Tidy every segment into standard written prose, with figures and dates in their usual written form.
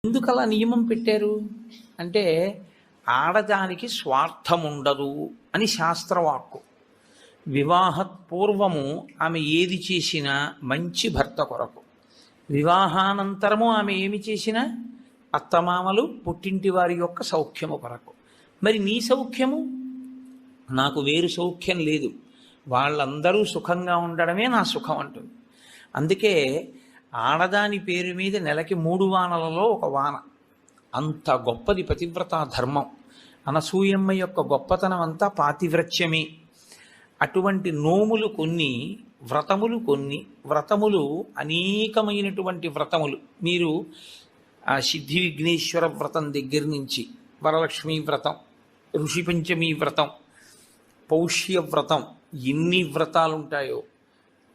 ఎందుకు అలా నియమం పెట్టారు అంటే ఆడదానికి స్వార్థం ఉండదు అని శాస్త్రవాక్కు. వివాహపూర్వము ఆమె ఏది చేసినా మంచి భర్త కొరకు, వివాహానంతరము ఆమె ఏమి చేసినా అత్తమామలు పుట్టింటి వారి యొక్క సౌఖ్యము కొరకు. మరి నీ సౌఖ్యము? నాకు వేరు సౌఖ్యం లేదు, వాళ్ళందరూ సుఖంగా ఉండడమే నా సుఖం అంటుంది. అందుకే ఆడదాని పేరు మీద నెలకి 3 వానలలో ఒక వాన. అంత గొప్పది పతివ్రతా ధర్మం. అనసూయమ్మ యొక్క గొప్పతనం అంతా పాతివ్రత్యమే. అటువంటి నోములు కొన్ని, వ్రతములు కొన్ని. వ్రతములు అనేకమైనటువంటి వ్రతములు. మీరు ఆ సిద్ధి విఘ్నేశ్వర వ్రతం దగ్గర నుంచి వరలక్ష్మీ వ్రతం, ఋషి పంచమీ వ్రతం, పౌష్య వ్రతం, ఎన్ని వ్రతాలు ఉంటాయో.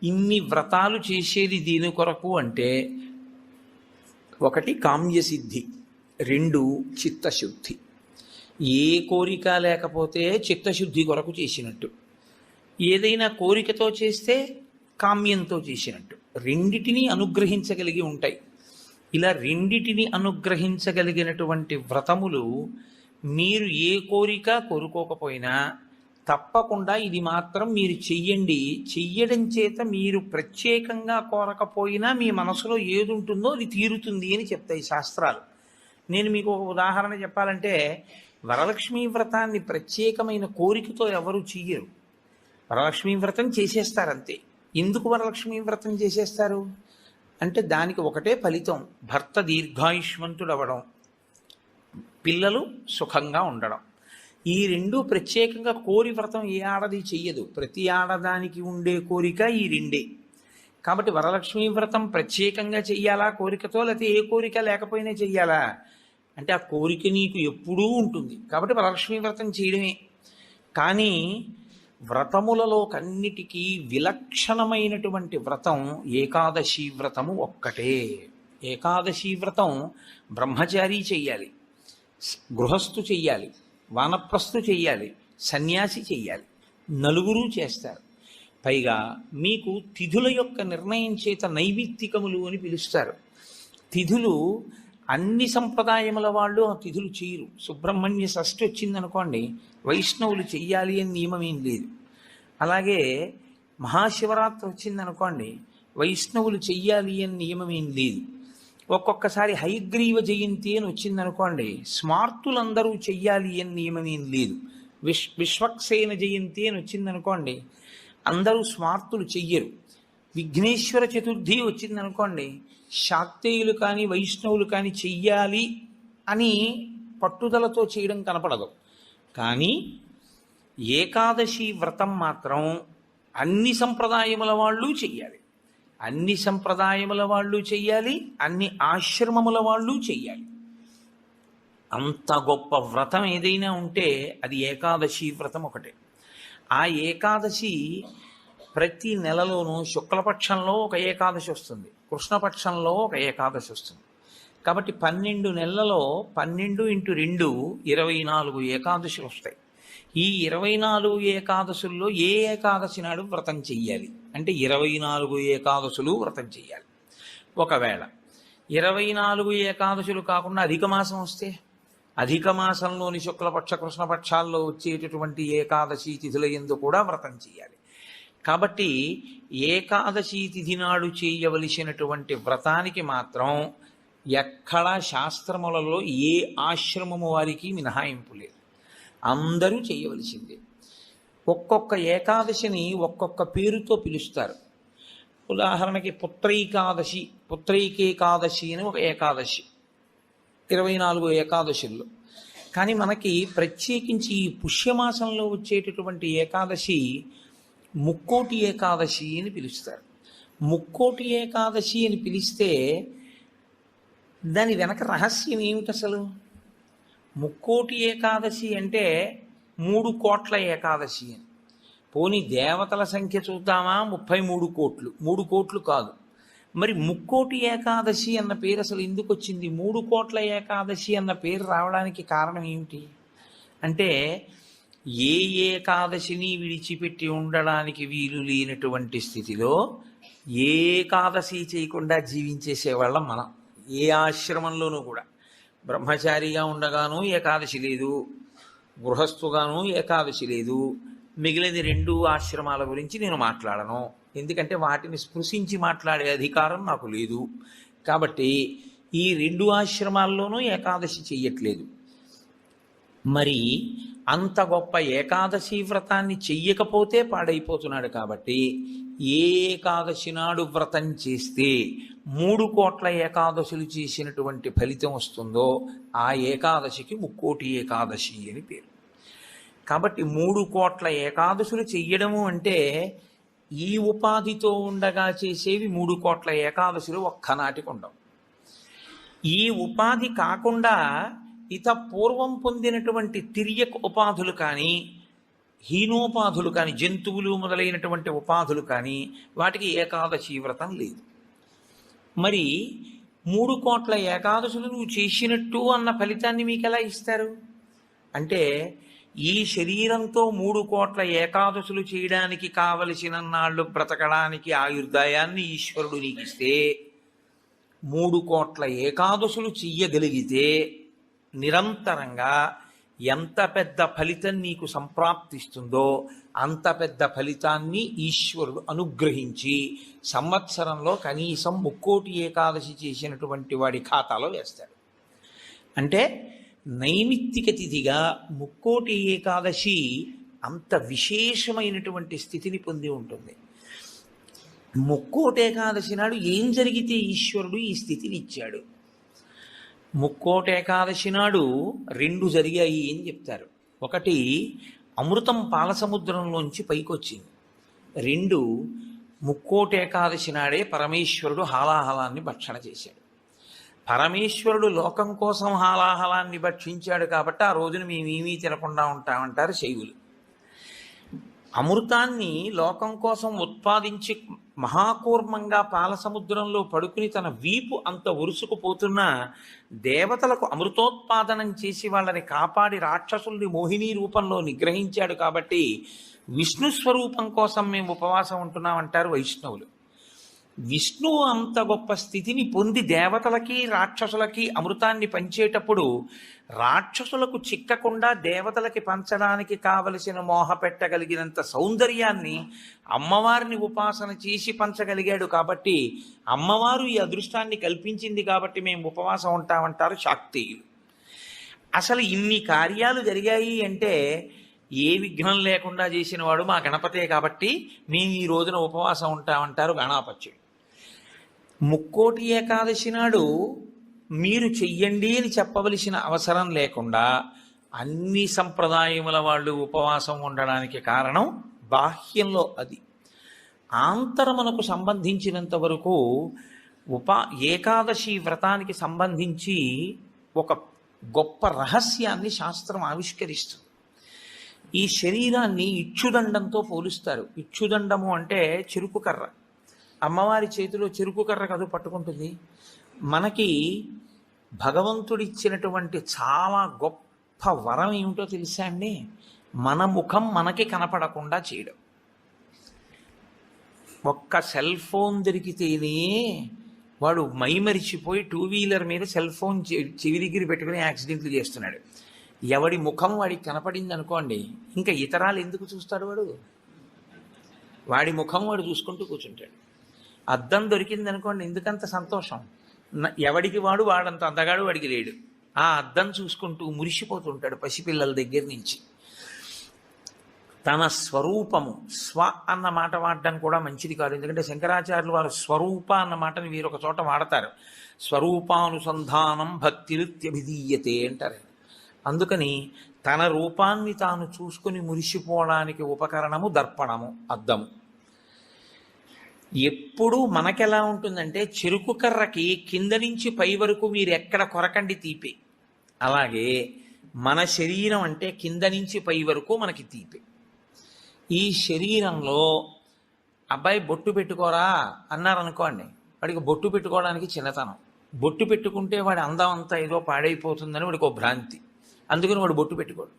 ఇన్ని వ్రతాలు చేసేది దీని కొరకు అంటే 1 కామ్యసిద్ధి, 2 చిత్తశుద్ధి. ఏ కోరిక లేకపోతే చిత్తశుద్ధి కొరకు చేసినట్టు, ఏదైనా కోరికతో చేస్తే కామ్యంతో చేసినట్టు. రెండిటినీ అనుగ్రహించగలిగి ఉంటాయి. ఇలా రెండిటిని అనుగ్రహించగలిగినటువంటి వ్రతములు మీరు ఏ కోరిక కోరుకోకపోయినా తప్పకుండా ఇది మాత్రం మీరు చెయ్యండి. చెయ్యడం చేత మీరు ప్రత్యేకంగా కోరకపోయినా మీ మనసులో ఏది ఉంటుందో అది తీరుతుంది అని చెప్తాయి శాస్త్రాలు. నేను మీకు ఒక ఉదాహరణ చెప్పాలంటే, వరలక్ష్మీ వ్రతాన్ని ప్రత్యేకమైన కోరికతో ఎవరు చెయ్యరు. వరలక్ష్మీ వ్రతం చేసేస్తారంతే. ఎందుకు వరలక్ష్మీ వ్రతం చేసేస్తారు అంటే దానికి ఒకటే ఫలితం: భర్త దీర్ఘాయుష్మంతుడవడం, పిల్లలు సుఖంగా ఉండడం. ఈ 2 ప్రత్యేకంగా కోరి వ్రతం ఏ ఆడది చెయ్యదు. ప్రతి ఆడదానికి ఉండే కోరిక ఈ 2. కాబట్టి వరలక్ష్మీ వ్రతం ప్రత్యేకంగా చెయ్యాలా కోరికతో, లేకపోతే ఏ కోరిక లేకపోయినా చెయ్యాలా అంటే ఆ కోరిక నీకు ఎప్పుడూ ఉంటుంది. కాబట్టి వరలక్ష్మీ వ్రతం చేయడమే. కానీ వ్రతములలో కన్నిటికీ విలక్షణమైనటువంటి వ్రతం ఏకాదశి వ్రతము ఒక్కటే. ఏకాదశి వ్రతం బ్రహ్మచారి చెయ్యాలి, గృహస్థు చెయ్యాలి, వానప్రస్థు చెయ్యాలి, సన్యాసి చెయ్యాలి. 4 చేస్తారు. పైగా మీకు తిథుల యొక్క నిర్ణయం చేత నైమిత్తికములు అని పిలుస్తారు. తిథులు అన్ని సంప్రదాయముల వాళ్ళు ఆ తిథులు చేయరు. సుబ్రహ్మణ్య షష్ఠి వచ్చిందనుకోండి, వైష్ణవులు చెయ్యాలి అని నియమం ఏం లేదు. అలాగే మహాశివరాత్రి వచ్చిందనుకోండి, వైష్ణవులు చెయ్యాలి అని నియమం ఏం లేదు. ఒక్కొక్కసారి హయగ్రీవ జయంతి అని వచ్చిందనుకోండి, స్మార్తులందరూ చెయ్యాలి అని నియమం ఏం లేదు. విశ్వక్సేన జయంతి అని వచ్చిందనుకోండి, అందరూ స్మార్తులు చెయ్యరు. విఘ్నేశ్వర చతుర్థి వచ్చిందనుకోండి, శాక్తేయులు కానీ వైష్ణవులు కానీ చెయ్యాలి అని పట్టుదలతో చేయడం కనపడదు. కానీ ఏకాదశి వ్రతం మాత్రం అన్ని సంప్రదాయముల వాళ్ళు చెయ్యాలి, అన్ని సంప్రదాయముల వాళ్ళు చెయ్యాలి, అన్ని ఆశ్రమముల వాళ్ళు చెయ్యాలి. అంత గొప్ప వ్రతం ఏదైనా ఉంటే అది ఏకాదశి వ్రతం ఒకటే. ఆ ఏకాదశి ప్రతి నెలలోనూ శుక్లపక్షంలో ఒక ఏకాదశి వస్తుంది, కృష్ణపక్షంలో ఒక ఏకాదశి వస్తుంది. కాబట్టి 12 నెలలలో 12 × 2 24 ఏకాదశులు వస్తాయి. ఈ 24 ఏకాదశుల్లో ఏ ఏకాదశి నాడు వ్రతం చెయ్యాలి అంటే 24 ఏకాదశులు వ్రతం చెయ్యాలి. ఒకవేళ 24 ఏకాదశులు కాకుండా అధిక మాసం వస్తే, అధిక మాసంలోని శుక్లపక్ష కృష్ణపక్షాల్లో వచ్చేటటువంటి ఏకాదశి తిథుల యందు కూడా వ్రతం చెయ్యాలి. కాబట్టి ఏకాదశి తిథి నాడు చేయవలసినటువంటి వ్రతానికి మాత్రం ఎక్కడా శాస్త్రములలో ఏ ఆశ్రమము వారికి మినహాయింపు లేదు, అందరూ చేయవలసిందే. ఒక్కొక్క ఏకాదశిని ఒక్కొక్క పేరుతో పిలుస్తారు. ఉదాహరణకి పుత్రైకాదశి, పుత్రైకేకాదశి అని ఒక ఏకాదశి 24 ఏకాదశుల్లో. కానీ మనకి ప్రత్యేకించి ఈ పుష్యమాసంలో వచ్చేటటువంటి ఏకాదశి ముక్కోటి ఏకాదశి అని పిలుస్తారు. ముక్కోటి ఏకాదశి అని పిలిస్తే దాని వెనక రహస్యం ఏమిటి అసలు? ముక్కోటి ఏకాదశి అంటే 3 కోట్ల ఏకాదశి అని. పోనీ దేవతల సంఖ్య చూద్దామా, 33 కోట్లు. 3 కోట్లు కాదు. మరి ముక్కోటి ఏకాదశి అన్న పేరు అసలు ఎందుకు వచ్చింది? 3 కోట్ల ఏకాదశి అన్న పేరు రావడానికి కారణం ఏమిటి అంటే, ఏ ఏకాదశిని విడిచిపెట్టి ఉండడానికి వీలు లేనటువంటి స్థితిలో ఏకాదశి చేయకుండా జీవించేసేవాళ్ళం మనం, ఏ ఆశ్రమంలోనూ కూడా. బ్రహ్మచారిగా ఉండగాను ఏకాదశి లేదు, గృహస్థుగాను ఏకాదశి లేదు. మిగిలిన 2 ఆశ్రమాల గురించి నేను మాట్లాడను, ఎందుకంటే వాటిని స్పృశించి మాట్లాడే అధికారం నాకు లేదు. కాబట్టి ఈ 2 ఆశ్రమాల్లోనూ ఏకాదశి చెయ్యట్లేదు. మరి అంత గొప్ప ఏకాదశి వ్రతాన్ని చెయ్యకపోతే పాడైపోతున్నాడు. కాబట్టి ఏ ఏకాదశి నాడు వ్రతం చేస్తే 3 కోట్ల ఏకాదశులు చేసినటువంటి ఫలితం వస్తుందో ఆ ఏకాదశికి ముక్కోటి ఏకాదశి అని పేరు. కాబట్టి 3 కోట్ల ఏకాదశులు చెయ్యడము అంటే ఈ ఉపాధితో ఉండగా చేసేవి 3 కోట్ల ఏకాదశులు ఒక్కనాటికి ఉండవు. ఈ ఉపాధి కాకుండా ఇత పూర్వం పొందినటువంటి తిర్యక్ ఉపాధులు కానీ, హీనోపాధులు కానీ, జంతువులు మొదలైనటువంటి ఉపాధులు కానీ వాటికి ఏకాదశి వ్రతం లేదు. మరి 3 కోట్ల ఏకాదశులు నువ్వు చేసినట్టు అన్న ఫలితాన్ని మీకు ఎలా ఇస్తారు అంటే, ఈ శరీరంతో 3 కోట్ల ఏకాదశులు చేయడానికి కావలసిన నాళ్ళు బ్రతకడానికి ఆయుర్దాయాన్ని ఈశ్వరుడు నీకు ఇస్తే 3 కోట్ల ఏకాదశులు చెయ్యగలిగితే నిరంతరంగా ఎంత పెద్ద ఫలితం నీకు సంప్రాప్తిస్తుందో అంత పెద్ద ఫలితాన్ని ఈశ్వరుడు అనుగ్రహించి సంవత్సరంలో కనీసం ముక్కోటి ఏకాదశి చేసినటువంటి వాడి ఖాతాలో వేస్తాడు. అంటే నైమిత్తిక తిథిగా ముక్కోటి ఏకాదశి అంత విశేషమైనటువంటి స్థితిని పొంది ఉంటుంది. ముక్కోటి ఏకాదశి నాడు ఏం జరిగితే ఈశ్వరుడు ఈ స్థితిని ఇచ్చాడు? ముక్కోటి ఏకాదశి నాడు 2 జరిగాయి అని చెప్తారు. ఒకటి, అమృతం పాలసముద్రంలోంచి పైకొచ్చింది. 2, ముక్కోటి ఏకాదశి నాడే పరమేశ్వరుడు హాలాహలాన్ని భక్షణ చేశాడు. పరమేశ్వరుడు లోకం కోసం హాలాహలాన్ని భక్షించాడు కాబట్టి ఆ రోజున మేమేమీ తినకుండా ఉంటామంటారు శైవులు. అమృతాన్ని లోకం కోసం ఉత్పాదించి మహాకూర్మంగా పాలసముద్రంలో పడుకుని తన వీపు అంత ఉరుసుకుపోతున్నా దేవతలకు అమృతోత్పాదనం చేసి వాళ్ళని కాపాడి రాక్షసుల్ని మోహిని రూపంలో నిగ్రహించాడు కాబట్టి విష్ణు స్వరూపం కోసం మేము ఉపవాసం ఉంటున్నామంటారు వైష్ణవులు. విష్ణువు అంత గొప్ప స్థితిని పొంది దేవతలకి రాక్షసులకి అమృతాన్ని పంచేటప్పుడు రాక్షసులకు చిక్కకుండా దేవతలకి పంచడానికి కావలసిన మోహ పెట్టగలిగినంత సౌందర్యాన్ని అమ్మవారిని ఉపాసన చేసి పంచగలిగాడు. కాబట్టి అమ్మవారు ఈ అదృష్టాన్ని కల్పించింది కాబట్టి మేము ఉపవాసం ఉంటామంటారు శాక్తేయులు. అసలు ఇన్ని కార్యాలు జరిగాయి అంటే ఏ విఘ్నం లేకుండా చేసిన వాడు మా గణపతే కాబట్టి మేము ఈ రోజున ఉపవాసం ఉంటామంటారు గణాపత్యుడు. ముక్కోటి ఏకాదశి నాడు మీరు చెయ్యండి అని చెప్పవలసిన అవసరం లేకుండా అన్ని సంప్రదాయముల వాళ్ళు ఉపవాసం ఉండడానికి కారణం బాహ్యంలో అది. ఆంతరమునకు సంబంధించినంత వరకు ఏకాదశి వ్రతానికి సంబంధించి ఒక గొప్ప రహస్యాన్ని శాస్త్రం ఆవిష్కరిస్తుంది. ఈ శరీరాన్ని ఇచ్చుదండంతో పోలుస్తారు. ఇచ్చుదండము అంటే చెరుకు కర్ర. అమ్మవారి చేతిలో చెరుకు కర్ర కదు పట్టుకుంటుంది. మనకి భగవంతుడిచ్చినటువంటి చాలా గొప్ప వరం ఏమిటో తెలుసా అండి? మన ముఖం మనకి కనపడకుండా చేయడం. ఒక్క సెల్ ఫోన్ దొరికితేనే వాడు మైమరిచిపోయి 2 వీలర్ మీద సెల్ ఫోన్ చెవి దగ్గర పెట్టుకుని యాక్సిడెంట్లు చేస్తున్నాడు. ఎవడి ముఖం వాడికి కనపడింది అనుకోండి, ఇంకా ఇతరాలు ఎందుకు చూస్తాడు? వాడి ముఖం వాడు చూసుకుంటూ కూర్చుంటాడు. అద్దం దొరికింది అనుకోండి, ఎందుకంత సంతోషం? ఎవడికి వాడంత అందగాడు వాడికి లేడు. ఆ అద్దం చూసుకుంటూ మురిసిపోతుంటాడు పసిపిల్లల దగ్గర నుంచి. తన స్వరూపము, స్వ అన్న మాట వాడడం కూడా మంచిది కాదు. ఎందుకంటే శంకరాచార్యులు వారు స్వరూప అన్న మాటని వీరొక చోట వాడతారు. స్వరూపానుసంధానం భక్తిరుత్యభిధీయతే అంటారు. అందుకని తన రూపాన్ని తాను చూసుకుని మురిసిపోవడానికి ఉపకరణము దర్పణము, అద్దము. ఎప్పుడూ మనకెలా ఉంటుందంటే చెరుకు కర్రకి కింద నుంచి పై వరకు మీరు ఎక్కడ కొరకండి తీపే, అలాగే మన శరీరం అంటే కింద నుంచి పై వరకు మనకి తీపే. ఈ శరీరంలో అబ్బాయి బొట్టు పెట్టుకోరా అన్నారనుకోండి, వాడికి బొట్టు పెట్టుకోవడానికి చిన్నతనం. బొట్టు పెట్టుకుంటే వాడి అందం అంతా ఏదో పాడైపోతుందని వాడికి ఒక భ్రాంతి. అందుకని వాడు బొట్టు పెట్టుకోడు.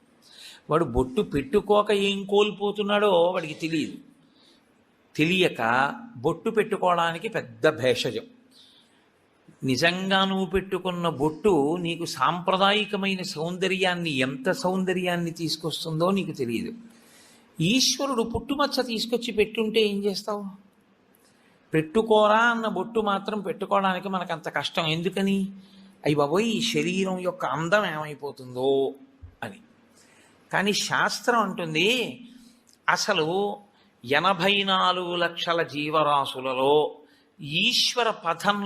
వాడు బొట్టు పెట్టుకోక ఏం కోల్పోతున్నాడో వాడికి తెలియదు. తెలియక బొట్టు పెట్టుకోవడానికి పెద్ద భేషజం. నిజంగా నువ్వు పెట్టుకున్న బొట్టు నీకు సాంప్రదాయికమైన సౌందర్యాన్ని, ఎంత సౌందర్యాన్ని తీసుకొస్తుందో నీకు తెలియదు. ఈశ్వరుడు పుట్టుమచ్చ తీసుకొచ్చి పెట్టుంటే ఏం చేస్తావు? పెట్టుకోరా అన్న బొట్టు మాత్రం పెట్టుకోవడానికి మనకు అంత కష్టం ఎందుకని? అయ్యి బాబోయ్, ఈ శరీరం యొక్క అందం ఏమైపోతుందో అని. కానీ శాస్త్రం అంటుంది, అసలు 84 లక్షల జీవరాశులలో ఈశ్వర పథంలో